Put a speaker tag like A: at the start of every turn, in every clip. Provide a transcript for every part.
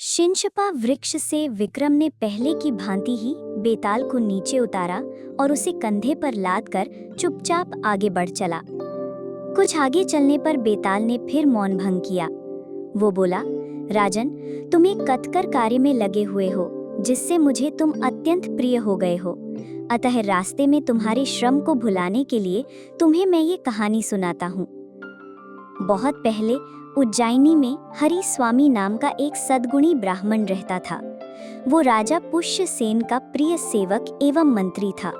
A: शिंशपा वृक्ष से विक्रम ने पहले की भांति ही बेताल को नीचे उतारा और उसे कंधे पर लाद कर चुपचाप आगे बढ़ चला। कुछ आगे चलने पर बेताल ने फिर मौन भंग किया। वो बोला, राजन, तुम एक कथकर कार्य में लगे हुए हो जिससे मुझे तुम अत्यंत प्रिय हो गए हो। अतः रास्ते में तुम्हारे श्रम को भुलाने के लिए तुम्हें मैं ये कहानी सुनाता हूँ। बहुत पहले उज्जैनी में हरि स्वामी नाम का एक सद्गुणी ब्राह्मण रहता था। वो राजा पुष्य सेन का प्रिय सेवक एवं मंत्री था।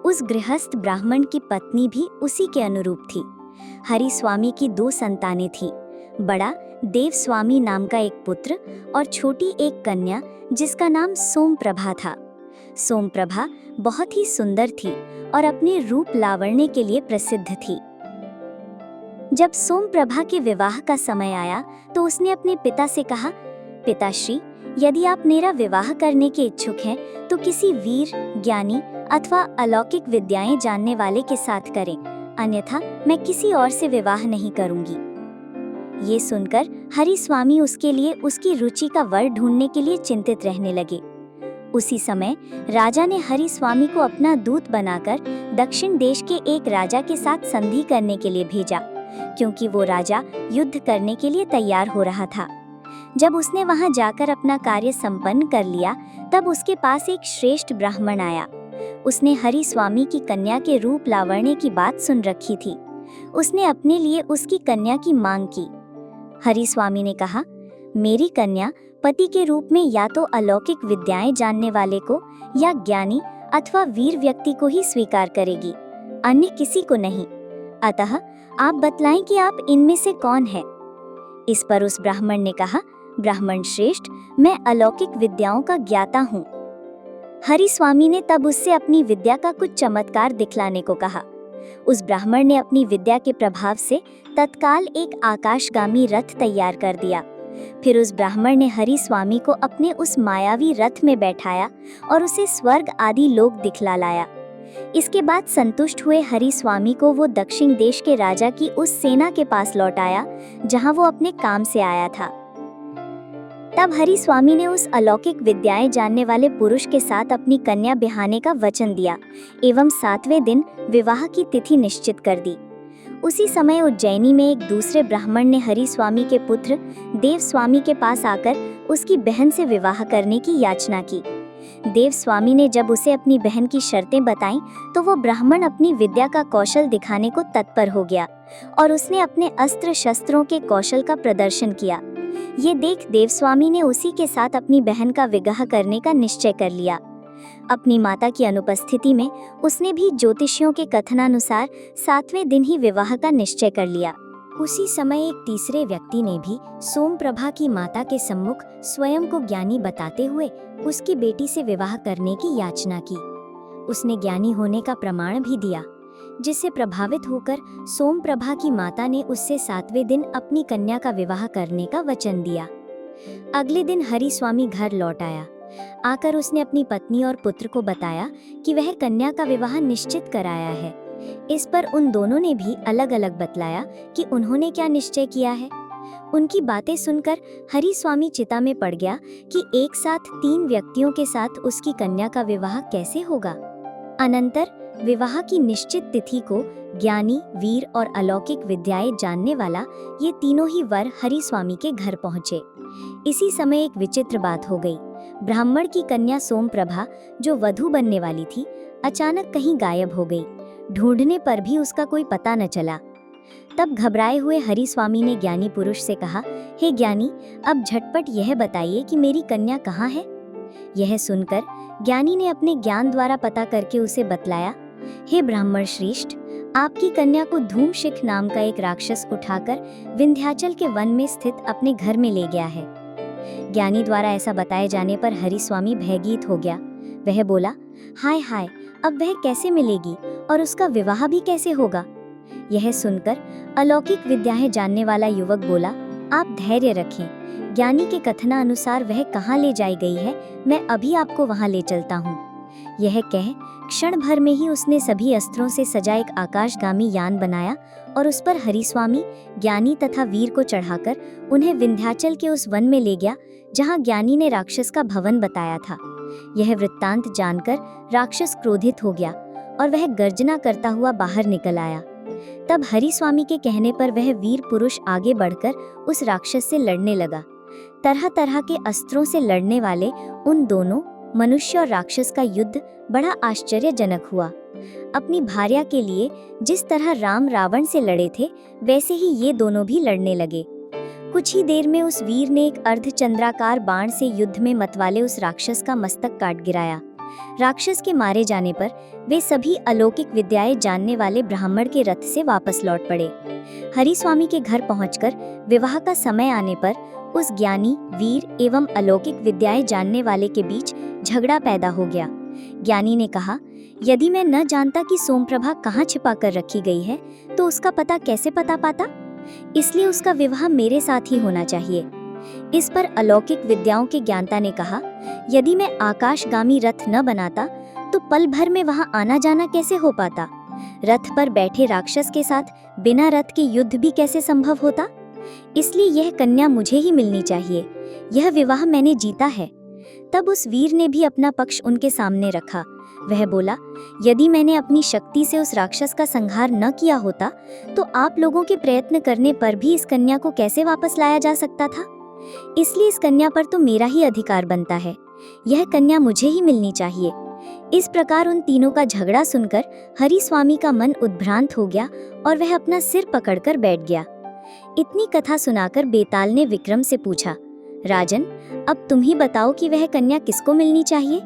A: उस गृहस्थ ब्राह्मण की पत्नी भी उसी के अनुरूप थी। हरि स्वामी की 2 संतानें थीं। बड़ा देव स्वामी नाम का एक पुत्र और छोटी एक कन्या जिसका नाम सोमप्रभा था। सोमप्रभा बहुत ही सुंदर थी और अपने रूप लावण्य के लिए प्रसिद्ध थी। जब सोमप्रभा के विवाह का समय आया तो उसने अपने पिता से कहा, पिताश्री, यदि आप मेरा विवाह करने के इच्छुक हैं तो किसी वीर, ज्ञानी अथवा अलौकिक विद्याएं जानने वाले के साथ करें, अन्यथा मैं किसी और से विवाह नहीं करूंगी। ये सुनकर हरि स्वामी उसके लिए उसकी रुचि का वर ढूंढने के लिए चिंतित रहने लगे। उसी समय राजा ने हरि स्वामी को अपना दूत बनाकर दक्षिण देश के एक राजा के साथ संधि करने के लिए भेजा, क्योंकि वो राजा युद्ध करने के लिए तैयार हो रहा था। जब उसने वहां जाकर अपना कार्य संपन्न कर लिया तब उसके पास एक श्रेष्ठ ब्राह्मण आया। उसने हरि स्वामी की कन्या के रूप लावण्य की बात सुन रखी थी। उसने अपने लिए उसकी कन्या की मांग की। हरि स्वामी ने कहा, मेरी कन्या पति के रूप में या तो अलौकिक विद्याएं जानने वाले को या ज्ञानी अथवा वीर व्यक्ति को ही स्वीकार करेगी, अन्य किसी को नहीं। अतः आप बतलाएं कि आप इनमें से कौन है। इस पर उस ब्राह्मण ने कहा, ब्राह्मण श्रेष्ठ, मैं अलौकिक विद्याओं का ज्ञाता हूँ। हरि स्वामी ने तब उससे अपनी विद्या का कुछ चमत्कार दिखलाने को कहा। उस ब्राह्मण ने अपनी विद्या के प्रभाव से तत्काल एक आकाशगामी रथ तैयार कर दिया। फिर उस ब्राह्मण ने हरि स्वामी को अपने उस मायावी रथ में बैठाया और उसे स्वर्ग आदि लोक दिखला लाया। इसके बाद संतुष्ट हुए हरि स्वामी को वो दक्षिण देश के राजा की उस सेना के पास लौटाया जहां वो अपने काम से आया था। तब हरि स्वामी ने उस अलौकिक विद्याएं जानने वाले पुरुष के साथ अपनी कन्या ब्याहने का वचन दिया एवं 7वें दिन विवाह की तिथि निश्चित कर दी। उसी समय उज्जैनी में एक दूसरे ब्राह्मण ने हरि स्वामी के पुत्र देव स्वामी के पास आकर उसकी बहन से विवाह करने की याचना की। देव स्वामी ने जब उसे अपनी बहन की शर्तें बताईं तो वो ब्राह्मण अपनी विद्या का कौशल दिखाने को तत्पर हो गया और उसने अपने अस्त्र शस्त्रों के कौशल का प्रदर्शन किया। ये देख देव स्वामी ने उसी के साथ अपनी बहन का विवाह करने का निश्चय कर लिया। अपनी माता की अनुपस्थिति में उसने भी ज्योतिषियों के कथनानुसार 7वें दिन ही विवाह का निश्चय कर लिया। उसी समय एक तीसरे व्यक्ति ने भी सोमप्रभा की माता के सम्मुख स्वयं को ज्ञानी बताते हुए उसकी बेटी से विवाह करने की याचना की। उसने ज्ञानी होने का प्रमाण भी दिया, जिससे प्रभावित होकर सोमप्रभा की माता ने उससे 7वें दिन अपनी कन्या का विवाह करने का वचन दिया। अगले दिन हरि स्वामी घर लौट आया। आकर उसने अपनी पत्नी और पुत्र को बताया कि वह कन्या का विवाह निश्चित कराया है। इस पर उन दोनों ने भी अलग अलग बतलाया कि उन्होंने क्या निश्चय किया है। उनकी बातें सुनकर हरि स्वामी चिता में पड़ गया कि एक साथ 3 व्यक्तियों के साथ उसकी कन्या का विवाह कैसे होगा। अनंतर विवाह की निश्चित तिथि को ज्ञानी, वीर और अलौकिक विद्याएं जानने वाला ये तीनों ही वर हरि स्वामी के घर पहुँचे। इसी समय एक विचित्र बात हो गई। ब्राह्मण की कन्या सोमप्रभा, जो वधू बनने वाली थी, अचानक कहीं गायब हो गई। ढूंढने पर भी उसका कोई पता न चला। तब घबराए हुए हरि स्वामी ने ज्ञानी पुरुष से कहा, हे ज्ञानी, अब झटपट यह बताइए कि मेरी कन्या कहाँ है। यह सुनकर ज्ञानी ने अपने ज्ञान द्वारा पता करके उसे बतलाया, हे ब्राह्मण श्रेष्ठ, आपकी कन्या को धूमशिख नाम का एक राक्षस उठाकर विंध्याचल के वन में स्थित अपने घर में ले गया है। ज्ञानी द्वारा ऐसा बताए जाने पर हरि स्वामी भयभीत हो गया। वह बोला, हाय हाय, अब वह कैसे मिलेगी और उसका विवाह भी कैसे होगा। यह सुनकर अलौकिक विद्याएं जानने वाला युवक बोला, आप धैर्य रखें, ज्ञानी के कथनानुसार वह कहाँ ले जाई गई है, मैं अभी आपको वहाँ ले चलता हूँ। यह कह क्षण भर में ही उसने सभी अस्त्रों से सजा एक आकाशगामी यान बनाया और उस पर हरि स्वामी, ज्ञानी तथा वीर को चढ़ाकर उन्हें विंध्याचल के उस वन में ले गया जहां ज्ञानी ने राक्षस का भवन बताया था। यह वृत्तांत जानकर राक्षस क्रोधित हो गया और वह गर्जना करता हुआ बाहर निकल आया। तब हरि स्वामी के कहने पर वह वीर पुरुष आगे बढ़कर उस राक्षस से लड़ने लगा। तरह तरह के अस्त्रों से लड़ने वाले उन दोनों मनुष्य और राक्षस का युद्ध बड़ा आश्चर्यजनक हुआ। अपनी भार्या के लिए जिस तरह राम रावण से लड़े थे, वैसे ही ये दोनों भी लड़ने लगे। कुछ ही देर में उस वीर ने एक अर्धचंद्राकार बाण से युद्ध में मतवाले उस राक्षस का मस्तक काट गिराया। राक्षस के मारे जाने पर वे सभी अलौकिक विद्याएं जानने वाले ब्राह्मण के रथ से वापस लौट पड़े। हरि स्वामी के घर पहुंचकर विवाह का समय आने पर उस ज्ञानी, वीर एवं अलौकिक विद्याएं जानने वाले के बीच झगड़ा पैदा हो गया। ज्ञानी ने कहा, यदि मैं न जानता कि सोमप्रभा कहाँ छिपा कर रखी गई है, तो उसका पता कैसे पता पाता? इसलिए उसका विवाह मेरे साथ ही होना चाहिए। इस पर अलौकिक विद्याओं के ज्ञाता ने कहा, यदि मैं आकाशगामी रथ न बनाता तो पल भर में वहां आना जाना कैसे हो पाता? रथ पर बैठे राक्षस के साथ बिना रथ के युद्ध भी कैसे संभव होता? इसलिए यह कन्या मुझे ही मिलनी चाहिए। यह विवाह मैंने जीता है। तब उस वीर ने भी अपना पक्ष उनके सामने रखा। वह बोला, यदि मैंने अपनी शक्ति से उस राक्षस का संहार न किया होता तो आप लोगों के प्रयत्न करने पर भी इस कन्या को कैसे वापस लाया जा सकता था? इसलिए इस कन्या पर तो मेरा ही अधिकार बनता है। यह कन्या मुझे ही मिलनी चाहिए। इस प्रकार उन तीनों का झगड़ा सुनकर हरि स्वामी का मन उद्भ्रांत हो गया और वह अपना सिर पकड़कर बैठ गया। इतनी कथा सुनाकर बेताल ने विक्रम से पूछा, राजन, अब तुम ही बताओ कि वह कन्या किसको मिलनी चाहिए?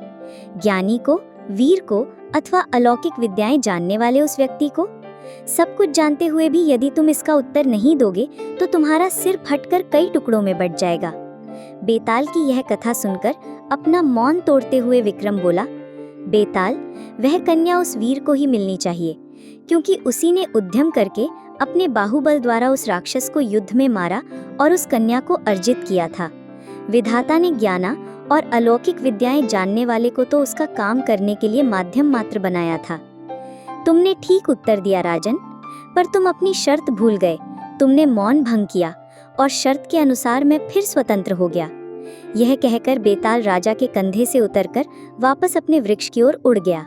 A: ज्ञानी को, वीर को, अथवा अलौकिक विद्याएं जानने वाले उस व्यक्ति को? सब कुछ जानते हुए भी यदि तुम इसका उत्तर नहीं दोगे तो तुम्हारा सिर फटकर कई टुकड़ों में बट जाएगा। बेताल की यह कथा सुनकर अपना मौन तोड़ते हुए विक्रम बोला, बेताल, वह कन्या उस वीर को ही मिलनी चाहिए, क्योंकि उसी ने उद्यम करके अपने बाहुबल द्वारा उस राक्षस को युद्ध में मारा और उस कन्या को अर्जित किया था। विधाता ने ज्ञाना और अलौकिक विद्याएं जानने वाले को तो उसका काम करने के लिए माध्यम मात्र बनाया था। तुमने ठीक उत्तर दिया राजन, पर तुम अपनी शर्त भूल गए। तुमने मौन भंग किया और शर्त के अनुसार मैं फिर स्वतंत्र हो गया। यह कहकर बेताल राजा के कंधे से उतरकर वापस अपने वृक्ष की ओर उड़ गया।